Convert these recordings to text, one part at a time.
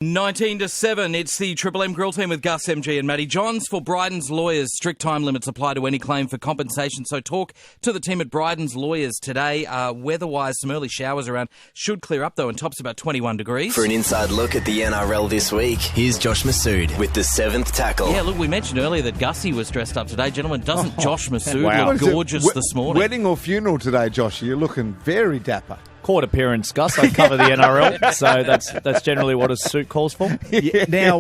19-7, it's the Triple M Grill Team with Gus, MG and Matty Johns. For Bryden's lawyers, strict time limits apply to any claim for compensation. So talk to the team at Bryden's lawyers today. Weather-wise, some early showers around. Should clear up, though, and tops about 21 degrees. For an inside look at the NRL this week, here's Josh Masood with the 7th tackle. Yeah, look, we mentioned earlier that Gussie was dressed up today. Gentlemen, doesn't Josh Masood Wow. look gorgeous this morning? Wedding or funeral today, Josh? You're looking very dapper. Court appearance, Gus. I cover the NRL, so that's generally what a suit calls for. Yeah, now,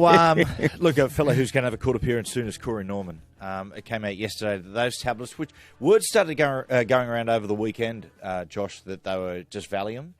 look, a fellow who's going to have a court appearance soon is Corey Norman. It came out yesterday that those tablets, which word started going around over the weekend, Josh, that they were just Valium.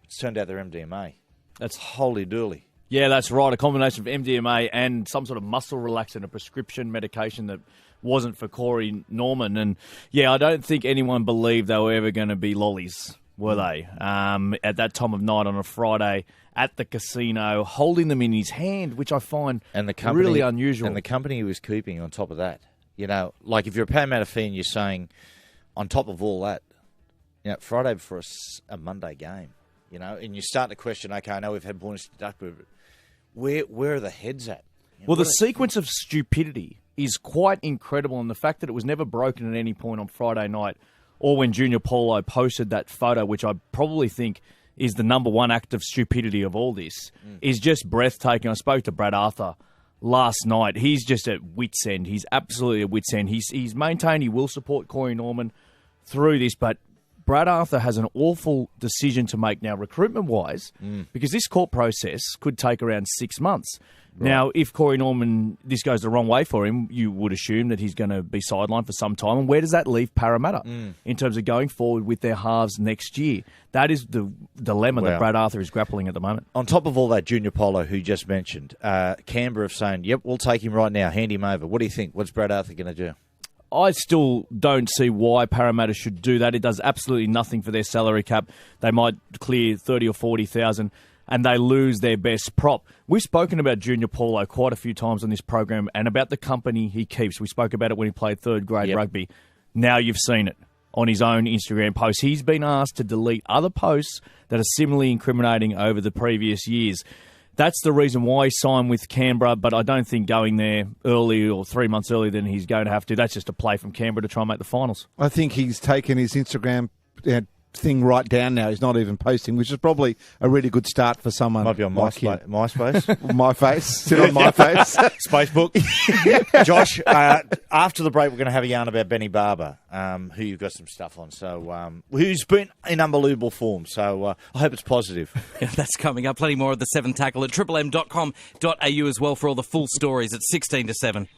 It's turned out they're MDMA. That's holy dooly. Yeah, that's right. A combination of MDMA and some sort of muscle relaxant, a prescription medication that wasn't for Corey Norman. And, yeah, I don't think anyone believed they were ever going to be lollies. Were they? At that time of night on a Friday at the casino, holding them in his hand, which I find really unusual. And the company he was keeping on top of that, you know, like if you're a Parramatta fan, you're saying, on top of all that, you know, Friday before a Monday game, you know, and you start to question, okay, I know we've had points deducted, but where are the heads at? You know, well, the sequence of stupidity is quite incredible, and the fact that it was never broken at any point on Friday night, or when Junior Paulo posted that photo, which I probably think is the number one act of stupidity of all this, is just breathtaking. I spoke to Brad Arthur last night. He's just at wit's end. He's absolutely at wit's end. He's maintained he will support Corey Norman through this, but Brad Arthur has an awful decision to make now recruitment-wise, because this court process could take around 6 months. Right. Now, if Corey Norman, this goes the wrong way for him, you would assume that he's going to be sidelined for some time. And where does that leave Parramatta in terms of going forward with their halves next year? That is the dilemma that Brad Arthur is grappling at the moment. On top of all that, Junior Paulo, who you just mentioned, Canberra have saying, yep, we'll take him right now, hand him over. What do you think? What's Brad Arthur going to do? I still don't see why Parramatta should do that. It does absolutely nothing for their salary cap. They might clear 30 or 40,000 and they lose their best prop. We've spoken about Junior Paulo quite a few times on this program and about the company he keeps. We spoke about it when he played third grade rugby. Now you've seen it on his own Instagram post. He's been asked to delete other posts that are similarly incriminating over the previous years. That's the reason why he signed with Canberra, but I don't think going there early or 3 months earlier than he's going to have to. That's just a play from Canberra to try and make the finals. I think he's taken his Instagram thing right down now. He's not even posting, which is probably a really good start for someone. Might be on like MySpace. My face. Sit on my face. Spacebook. Josh, after the break, we're going to have a yarn about Benny Barber, who you've got some stuff on. So, who's been in unbelievable form. So, I hope it's positive. Yeah, that's coming up. Plenty more of the 7th tackle at triplem.com.au as well for all the full stories at 16 to 7.